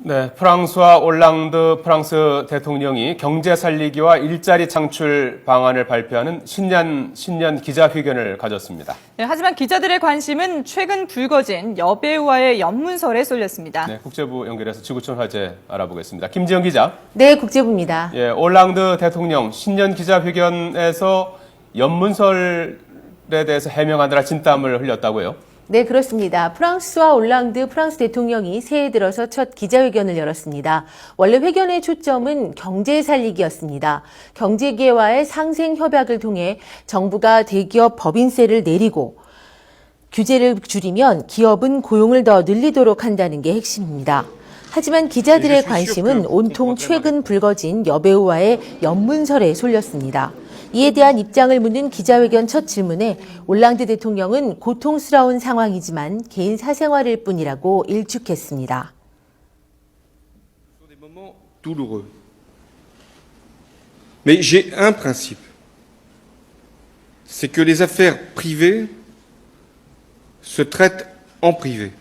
네, 프랑스와 올랑드 프랑스 대통령이 경제 살리기와 일자리 창출 방안을 발표하는 신년 기자회견을 가졌습니다. 네, 하지만 기자들의 관심은 최근 불거진 여배우와의 연문설에 쏠렸습니다. 네, 국제부 연결해서 지구촌 화제 알아보겠습니다. 김지영 기자. 네, 국제부입니다. 예, 올랑드 대통령 신년 기자회견에서 연문설에 대해서 해명하느라 진땀을 흘렸다고요? 네, 그렇습니다. 프랑스와 올랑드 프랑스 대통령이 새해 들어서 첫 기자회견을 열었습니다. 원래 회견의 초점은 경제 살리기였습니다. 경제계와의 상생 협약을 통해 정부가 대기업 법인세를 내리고 규제를 줄이면 기업은 고용을 더 늘리도록 한다는 게 핵심입니다. 하지만 기자들의 관심은 온통 최근 불거진 여배우와의 연문설에 쏠렸습니다. 이에 대한 입장을 묻는 기자회견 첫 질문에 올랑드 대통령은 고통스러운 상황이지만 개인 사생활일 뿐이라고 일축했습니다. douloureux. Mais j'ai un principe. C'est que les affaires privées se traitent en privé.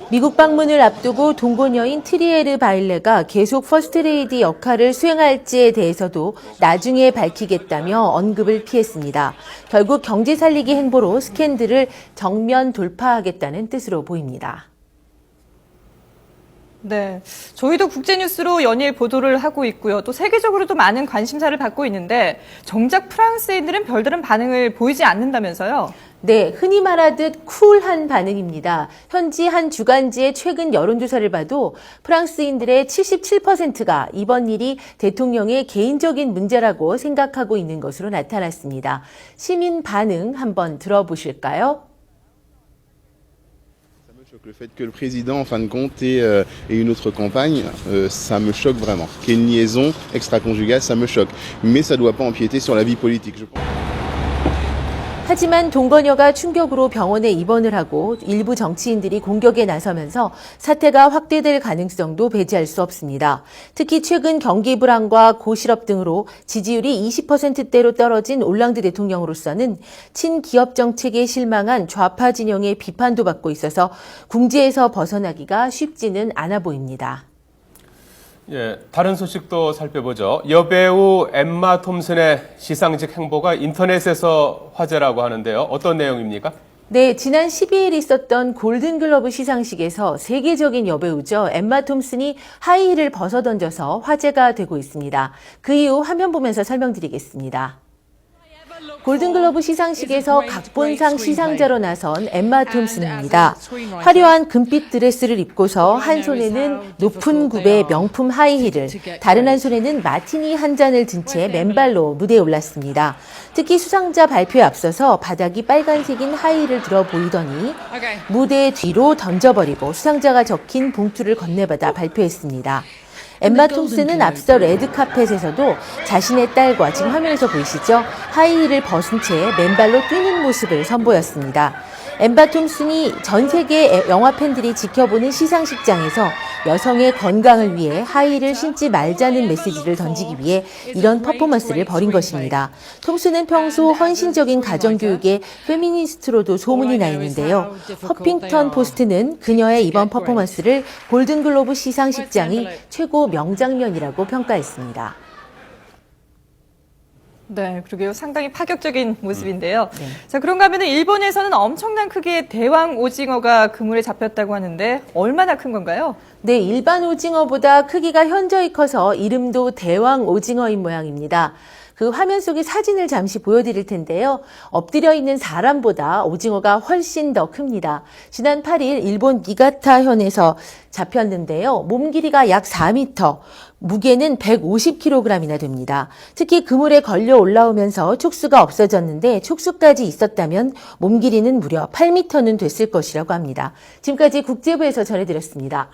미국 방문을 앞두고 동거녀인 트리에르 바일레가 계속 퍼스트레이디 역할을 수행할지에 대해서도 나중에 밝히겠다며 언급을 피했습니다. 결국 경제 살리기 행보로 스캔들을 정면 돌파하겠다는 뜻으로 보입니다. 네, 저희도 국제뉴스로 연일 보도를 하고 있고요. 또 세계적으로도 많은 관심사를 받고 있는데 정작 프랑스인들은 별다른 반응을 보이지 않는다면서요? 네, 흔히 말하듯 쿨한 반응입니다. 현지 한 주간지의 최근 여론조사를 봐도 프랑스인들의 77%가 이번 일이 대통령의 개인적인 문제라고 생각하고 있는 것으로 나타났습니다. 시민 반응 한번 들어보실까요? Le fait que le président, en fin de compte, ait une autre compagne, ça me choque vraiment. Qu'il y ait une liaison extra-conjugale, ça me choque. Mais ça ne doit pas empiéter sur la vie politique, je pense. 하지만 동거녀가 충격으로 병원에 입원을 하고 일부 정치인들이 공격에 나서면서 사태가 확대될 가능성도 배제할 수 없습니다. 특히 최근 경기 불안과 고실업 등으로 지지율이 20%대로 떨어진 올랑드 대통령으로서는 친기업 정책에 실망한 좌파 진영의 비판도 받고 있어서 궁지에서 벗어나기가 쉽지는 않아 보입니다. 예, 다른 소식도 살펴보죠. 여배우 엠마 톰슨의 시상식 행보가 인터넷에서 화제라고 하는데요. 어떤 내용입니까? 네, 지난 12일 있었던 골든글러브 시상식에서 세계적인 여배우죠. 엠마 톰슨이 하이힐을 벗어던져서 화제가 되고 있습니다. 그 이유 화면 보면서 설명드리겠습니다. 골든글러브 시상식에서 각본상 시상자로 나선 엠마 톰슨입니다. 화려한 금빛 드레스를 입고서 한 손에는 높은 굽의 명품 하이힐을, 다른 한 손에는 마티니 한 잔을 든 채 맨발로 무대에 올랐습니다. 특히 수상자 발표에 앞서서 바닥이 빨간색인 하이힐을 들어 보이더니 무대 뒤로 던져버리고 수상자가 적힌 봉투를 건네받아 발표했습니다. 엠마 톰슨은 앞서 레드카펫에서도 자신의 딸과 지금 화면에서 보이시죠? 하이힐을 벗은 채 맨발로 뛰는 모습을 선보였습니다. 엠마 톰슨이 전 세계 영화 팬들이 지켜보는 시상식장에서 여성의 건강을 위해 하이힐을 신지 말자는 메시지를 던지기 위해 이런 퍼포먼스를 벌인 것입니다. 톰슨은 평소 헌신적인 가정교육의 페미니스트로도 소문이 나 있는데요. 허핑턴 포스트는 그녀의 이번 퍼포먼스를 골든글로브 시상식장이 최고 명장면이라고 평가했습니다. 네, 그러게요. 상당히 파격적인 모습인데요. 네. 자, 그런가 하면 일본에서는 엄청난 크기의 대왕 오징어가 그물에 잡혔다고 하는데 얼마나 큰 건가요? 네, 일반 오징어보다 크기가 현저히 커서 이름도 대왕 오징어인 모양입니다. 그 화면 속의 사진을 잠시 보여드릴 텐데요. 엎드려 있는 사람보다 오징어가 훨씬 더 큽니다. 지난 8일 일본 니가타현에서 잡혔는데요. 몸 길이가 약 4m, 무게는 150kg이나 됩니다. 특히 그물에 걸려 올라오면서 촉수가 없어졌는데 촉수까지 있었다면 몸 길이는 무려 8m는 됐을 것이라고 합니다. 지금까지 국제부에서 전해드렸습니다.